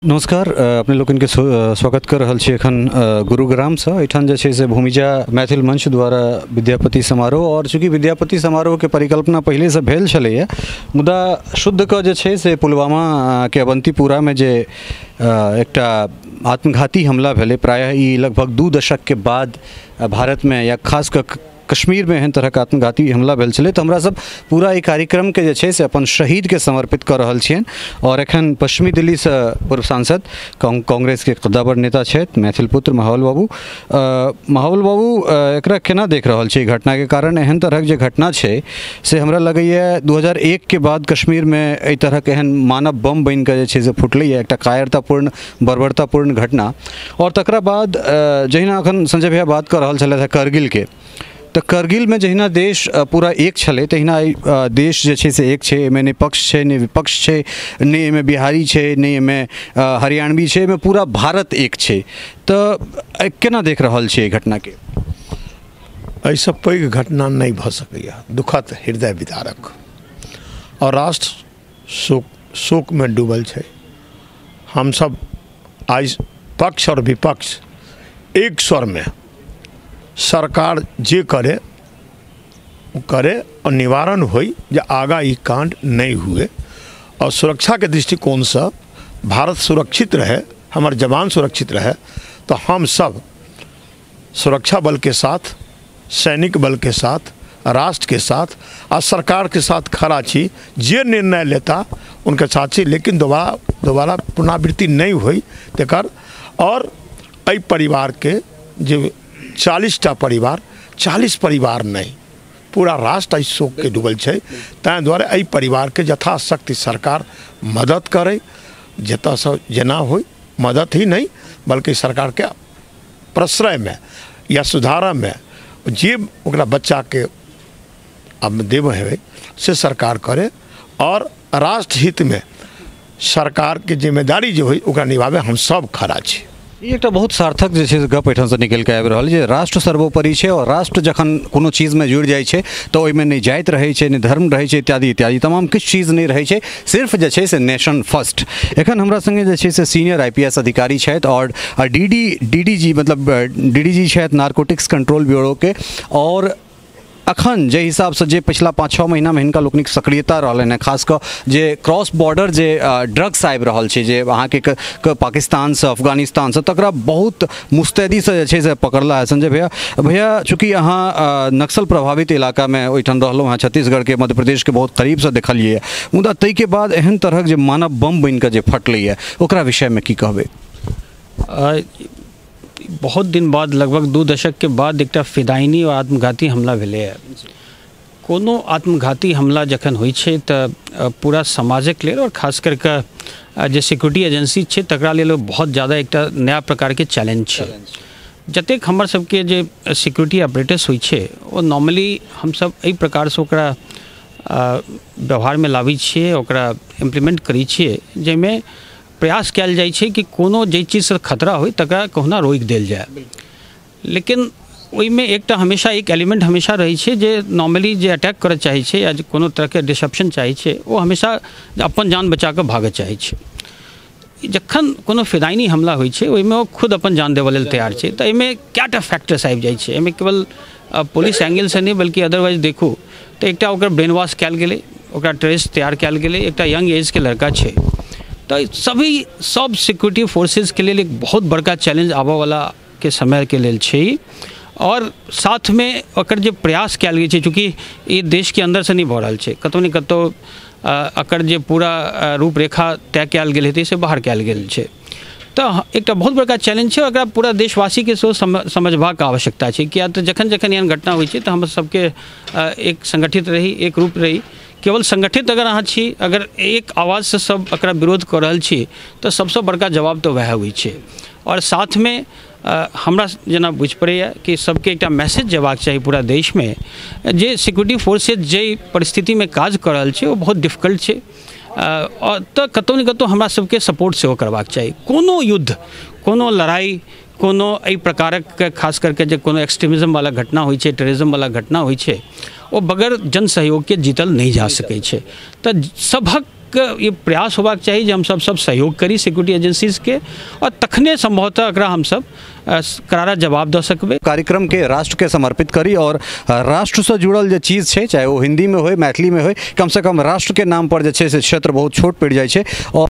नमस्कार अपने लोगन के स्वागत कर रहल छी एखन गुरुग्राम से एठान जे छै से भूमिजा मैथिल मंच द्वारा विद्यापति समारोह और चूँकि विद्यापति समारोह के परिकल्पना पहले से भेल छलैया मुदा शुद्ध के जे छै से पुलवामा के अवंतीपुरा में जे एकटा आत्मघाती हमला भेले प्रायः ई लगभग 2 दशक के बाद भारत में या खास कर कश्मीर में एहन तरह का आत्मघाती हमला भेल छलै तो हमरा सब पूरा ई कार्यक्रम के जे छै से अपन शहीद के समर्पित कर रहल छियन और एखन पश्चिमी दिल्ली से पूर्व सांसद कांग्रेस के कद्दावर नेता छथि मैथिल पुत्र माहौल बाबू एकरा केना देख रहल छी घटना के कारण एहन तरह के जे घटना छै से हमरा लगैया 2001 के बाद कश्मीर में एहि तरह के एहन मानव बम बन के जे छै से फुटलै एकटा कायरतापूर्ण बर्बरतापूर्ण घटना और तकरा बाद जहिना अखन संजय भैया बात कर रहल छलै करगिल के तो करगिल में जहिना देश पूरा एक छले तहिना देश जे छै से एक छै एमे ने पक्ष छै ने विपक्ष छै ने एमे बिहारी छै ने एमे हरियाणवी छै एमे पूरा भारत एक छै तो केना देख रहल छी घटना के ऐसा पैघ घटना नहीं भ सकैया दुखद हृदय विदारक और राष्ट्र शोक में डूबल छै। हम सब आज पक्ष और विपक्ष एक स्वर में सरकार जे करे और निवारण होई जे आगा ई कांड नहीं हुए और सुरक्षा के दृष्टिकोण से भारत सुरक्षित रहे हमार जवान सुरक्षित रहे तो हम सब सुरक्षा बल के साथ सैनिक बल के साथ राष्ट्र के साथ और सरकार के साथ खड़ा छी जे निर्णय लेता उनके साथ छी लेकिन दोबारा पुनरावृत्ति नहीं हुई तेकर और एहि परिवार के जो 40टा परिवार 40 परिवार नहीं पूरा राष्ट्र इस शोक के डूबल है तै द्वारा एहि परिवार के यथाशक्ति सरकार मदद करे जतऽ से जेना हो मदद ही नहीं बल्कि सरकार के प्रश्रय में या सुधार में जे ओकरा बच्चा के अब देव है से सरकार करे और राष्ट्र हित में सरकार के जिम्मेदारी जो है ओकरा निभावे हम सब खड़ा छी। एक बहुत सार्थक जे छै गप एठान से निकल के आबि रहल जे राष्ट्र सर्वोपरि छै और राष्ट्र जखन कोनो चीज में जुड़ जाइ छै तो ओहिमे नहीं जाति रहे छै नहीं धर्म रहे छै इत्यादि इत्यादि तमाम किछु चीज नहीं रहे छै सिर्फ जे छै से नेशन फर्स्ट। एखन हमरा संगे जे छै से सीनियर IPS अधिकारी छथि और DDG मतलब DDG छथि नारकोटिक्स कंट्रोल ब्यूरो के और अखन जे हिसाब से जे पिछला 5-6 महीना में हिनका लोकनिक सक्रियता रहलन है खास कर जे क्रॉस बॉर्डर जे ड्रग्स आबि रहल छै जे अहाँ के पाकिस्तान से अफगानिस्तान से तकरा बहुत मुस्तैदी से जे छै से पकड़ला है। संजय भैया चूँकि अहाँ नक्सल प्रभावित इलाका में ओहिठाम रहलहुँ हैं छत्तीसगढ़ के मध्य प्रदेश के बहुत करीब से देखलिए मुदा तै के बाद एहन तरह जे मानव बम बन के जे फटलै है ओकरा विषय में की कहबै? बहुत दिन बाद लगभग 2 दशक के बाद एक फिदायनी और आत्मघाती हमला भेले है। कोनो आत्मघाती हमला जखन होइ छै तऽ पूरा समाजक लेल और खास करके जे सिक्योरिटी एजेंसी छै तकरा लेल बहुत ज़्यादा एक नया प्रकार के चैलेंज छै। जतेक हमर सबके जे सिक्योरिटी ऑपरेटर्स होइ छै वो नॉर्मली हम सब एहि प्रकार से ओकरा व्यवहार में लाबै छियै ओकरा इम्प्लीमेंट करै छियै जाहिमे प्रयास कयल जाइ छै कि कोनो जे चीज से खतरा हो तकरा कहुना रोकि देल जाए लेकिन ओहिमे एकटा हमेशा एक एलिमेंट हमेशा रहे छै जे नॉर्मली जे अटैक करऽ चाहे छै या कोनो तरह के डिसरप्शन चाहे छै वो हमेशा अपन जान बचा के भागऽ चाहे छै। जखन कोनो फिदायनी हमला होइ छै ओहिमे वो खुद अपन जान देवऽ लेल तैयार छै तऽ एहिमे कएटा फैक्टर्स आबि जाइ छै। एहिमे केवल पुलिस एंगल से नहीं बल्कि अदरवाइज देखू तऽ एकटा ओकर ब्रेन वॉश कयल गेलै ओकरा टेररिस्ट तैयार कयल गेलै एकटा यंग एज के लड़का छै तो सब सिक्योरिटी फोर्सेस के लिए एक बहुत बड़का चैलेंज आबऽ वाला के समय के लेल छै और साथ में ओकर जे प्रयास कयल गेल छै चूँकि ये देश के अंदर से नहीं भऽ रहल छै कतौ ने कतौ एकर जे पूरा रूपरेखा तय कयल गेल हेतै से बाहर कयल गेल छै तो एक बहुत बड़का चैलेंज छै एकरा पूरा देशवासी के समझबाक आवश्यकता छै किया तऽ जखन जखन एहन घटना होइ छै तऽ हम सबके एक संगठित रही एक रूप रही केवल संगठित अगर अहाँ छी अगर एक आवाज़ से सब एकरा विरोध कर रहल छी तो सबसे बड़का जवाब तो वह होइ छै और साथ में हमरा जेना बुझ पड़ैया कि सबके एक मैसेज जेबाक चाही पूरा देश में जे सिक्योरिटी फोर्सेस जे परिस्थिति में काज कर रहल छै वो बहुत डिफिकल्ट छै और तो कतौ न कतौ हमरा सबके सपोर्ट सेहो करबाक चाही। कोनो युद्ध कोनो लड़ाई कोनो एहि प्रकारक खास करके जे कोनो एक्सट्रीमिज्म वाला घटना होइ छै टेररिज्म वाला घटना होइ छै वो बगैर जन सहयोग के जीतल नहीं जा सकै छै। तऽ सबहक ये प्रयास होबाक चाही जे हम सब सहयोग करी सिक्योरिटी एजेंसीज के, और तखने संभवतः एकरा हम सब करारा जवाब दे सकबे। कार्यक्रम के राष्ट्र के समर्पित करी और राष्ट्र से जुड़ल जे चीज है, चाहे वो हिंदी में हो मैथिली में हो, कम से कम राष्ट्र के नाम पर जे छै से क्षेत्र बहुत छोट पड़ जाए छै। और